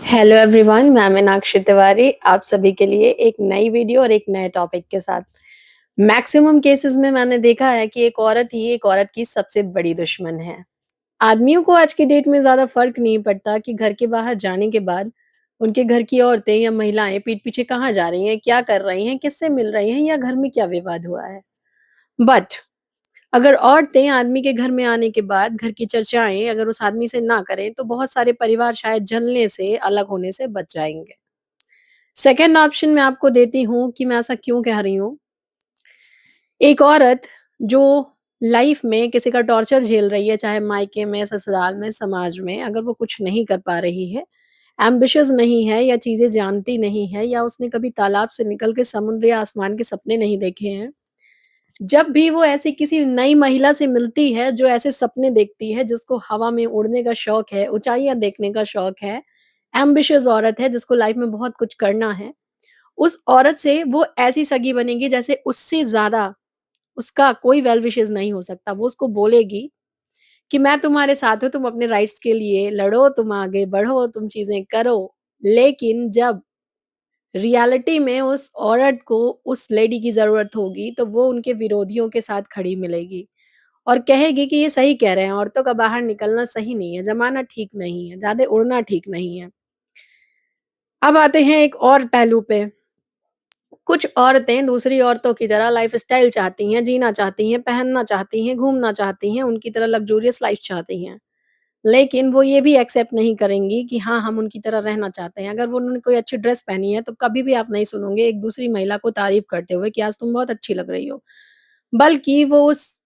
Hello everyone, मैं मीनाक्षी तिवारी आप सभी के लिए एक नई वीडियो और एक नए टॉपिक के साथ। मैक्सिमम केसेस में मैंने देखा है कि एक औरत ही एक औरत की सबसे बड़ी दुश्मन है। आदमियों को आज की डेट में ज़्यादा फ़र्क नहीं पड़ता कि घर के बाहर जाने के बाद उनके घर की औरतें या महिलाएँ पीठ पीछे कहाँ जा रही हैं, क्या कर रही हैं, किससे मिल रही हैं या घर में क्या विवाद हुआ है। बट अगर औरतें आदमी के घर में आने के बाद घर की चर्चाएँ अगर उस आदमी से ना करें, तो बहुत सारे परिवार शायद जलने से, अलग होने से बच जाएँगे। सेकंड ऑप्शन मैं आपको देती हूँ कि मैं ऐसा क्यों कह रही हूँ। एक औरत जो लाइफ में किसी का टॉर्चर झेल रही है, चाहे मायके में, ससुराल में, समाज में, अगर वो कुछ नहीं कर पा रही है, एम्बिशियस नहीं है या चीज़ें जानती नहीं है या उसने कभी तालाब से निकल के समुद्र या आसमान के सपने नहीं देखे हैं। जब भी वो ऐसी किसी नई महिला से मिलती है, जो ऐसे सपने देखती है, जिसको हवा में उड़ने का शौक है, ऊँचाइयाँ देखने का शौक है, एम्बिशियस औरत है जिसको लाइफ में बहुत कुछ करना है, उस औरत से वो ऐसी सगी बनेगी जैसे उससे ज़्यादा उसका कोई वेल विशेज़ नहीं हो सकता। वो उसको बोलेगी कि मैं तुम्हारे साथ हूँ, तुम अपने राइट्स के लिए लड़ो, तुम आगे बढ़ो, तुम चीज़ें करो। लेकिन जब रियलिटी में उस औरत को उस लेडी की ज़रूरत होगी, तो वो उनके विरोधियों के साथ खड़ी मिलेगी और कहेगी कि ये सही कह रहे हैं, औरतों का बाहर निकलना सही नहीं है, ज़माना ठीक नहीं है, ज़्यादा उड़ना ठीक नहीं है। अब आते हैं एक और पहलू पे। कुछ औरतें दूसरी औरतों की तरह लाइफ़स्टाइल चाहती हैं, जीना चाहती हैं, पहनना चाहती हैं, घूमना चाहती हैं, उनकी तरह लग्ज़ूरियस लाइफ़ चाहती हैं। लेकिन वो ये भी एक्सेप्ट नहीं करेंगी कि हाँ, हम उनकी तरह रहना चाहते हैं। अगर वो उन्होंने कोई अच्छी ड्रेस पहनी है, तो कभी भी आप नहीं सुनोगे एक दूसरी महिला को तारीफ़ करते हुए कि आज तुम बहुत अच्छी लग रही हो। बल्कि वो उस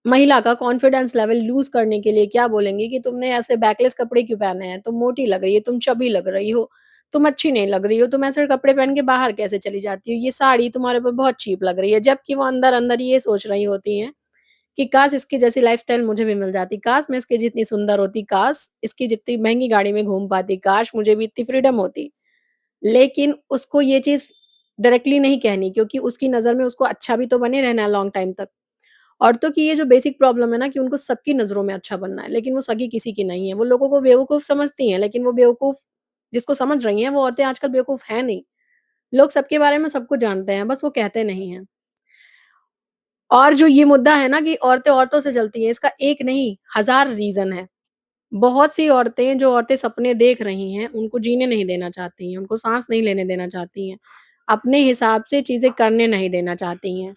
महिला का कॉन्फिडेंस लेवल लूज़ करने के लिए क्या बोलेंगी कि तुमने ऐसे बैकलेस कपड़े क्यों पहने हैं? तुम मोटी लग रही हो, तुम चबी लग रही हो, तुम अच्छी नहीं लग रही हो, तुम ऐसे कपड़े पहन के बाहर कैसे चली जाती हो? ये साड़ी तुम्हारे ऊपर बहुत चीप लग रही है। जबकि वो अंदर-अंदर ये सोच रही होती हैं कि काश इसकी जैसी लाइफ़स्टाइल मुझे भी मिल जाती, काश मैं इसकी जितनी सुंदर होती, काश इसकी जितनी महँगी गाड़ी में घूम पाती, काश मुझे भी इतनी फ्रीडम होती। लेकिन उसको ये चीज़ डायरेक्टली नहीं कहनी क्योंकि उसकी नज़र में उसको अच्छा भी तो बने रहना है लॉन्ग टाइम तक। औरतों की ये जो बेसिक प्रॉब्लम है ना कि उनको सबकी नज़रों में अच्छा बनना है, लेकिन वो सगी किसी की नहीं है। वो लोगों को बेवकूफ़ समझती हैं, लेकिन वो बेवकूफ़ जिसको समझ रही हैं, वो औरतें आजकल बेवकूफ़ हैं नहीं। लोग सबके बारे में सब कुछ जानते हैं, बस वो कहते नहीं हैं। और जो ये मुद्दा है ना कि औरतें औरतों से जलती हैं, इसका एक नहीं, हज़ार रीज़न है। बहुत सी औरतें जो औरतें सपने देख रही हैं, उनको जीने नहीं देना चाहती हैं, उनको साँस नहीं लेने देना चाहती हैं, अपने हिसाब से चीज़ें करने नहीं देना चाहती हैं,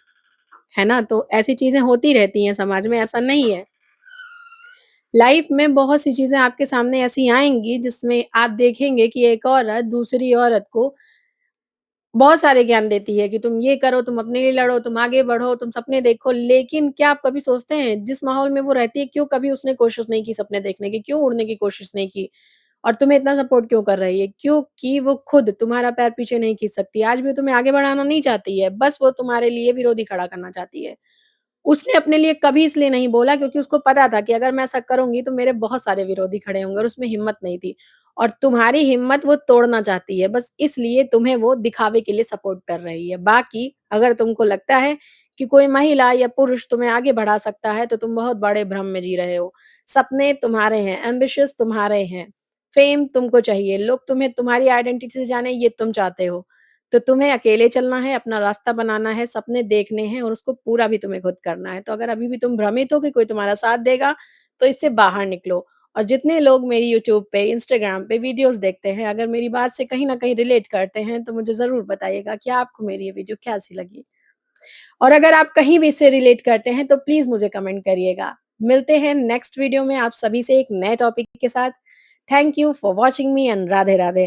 है ना? तो ऐसी चीज़ें होती रहती हैं समाज में, ऐसा नहीं है। लाइफ में बहुत सी चीज़ें आपके सामने ऐसी आएँगी जिसमें आप देखेंगे कि एक औरत दूसरी औरत को बहुत सारे ज्ञान देती है कि तुम ये करो, तुम अपने लिए लड़ो, तुम आगे बढ़ो, तुम सपने देखो। लेकिन क्या आप कभी सोचते हैं जिस माहौल में वो रहती है क्यों कभी उसने कोशिश नहीं की सपने देखने की? क्यों उड़ने की कोशिश नहीं की? और तुम्हें इतना सपोर्ट क्यों कर रही है? क्योंकि वो खुद तुम्हारा पैर पीछे नहीं खींच सकती। आज भी वो तुम्हें आगे बढ़ाना नहीं चाहती है, बस वो तुम्हारे लिए विरोधी खड़ा करना चाहती है। उसने अपने लिए कभी इसलिए नहीं बोला क्योंकि उसको पता था कि अगर मैं ऐसा करूँगी तो मेरे बहुत सारे विरोधी खड़े होंगे और उसमें हिम्मत नहीं थी। और तुम्हारी हिम्मत वो तोड़ना चाहती है, बस इसलिए तुम्हें वो दिखावे के लिए सपोर्ट कर रही है। बाकी अगर तुमको लगता है कि कोई महिला या पुरुष तुम्हें आगे बढ़ा सकता है, तो तुम बहुत बड़े भ्रम में जी रहे हो। सपने तुम्हारे हैं, एम्बिशियस तुम्हारे हैं, फेम तुमको चाहिए, लोग तुम्हें तुम्हारी आइडेंटिटी से जाने ये तुम चाहते हो। तो तुम्हें अकेले चलना है, अपना रास्ता बनाना है, सपने देखने हैं और उसको पूरा भी तुम्हें खुद करना है। तो अगर अभी भी तुम भ्रमित हो कि कोई तुम्हारा साथ देगा, तो इससे बाहर निकलो। और जितने लोग मेरी यूट्यूब पे, इंस्टाग्राम पे वीडियोज़ देखते हैं, अगर मेरी बात से कहीं न कहीं रिलेट करते हैं, तो मुझे ज़रूर बताइएगा कि आपको मेरी ये वीडियो कैसी लगी। और अगर आप कहीं भी इससे रिलेट करते हैं, तो प्लीज़ मुझे कमेंट करिएगा। मिलते हैं नेक्स्ट वीडियो में आप सभी से एक नए टॉपिक के साथ। Thank you for watching me and Radhe Radhe.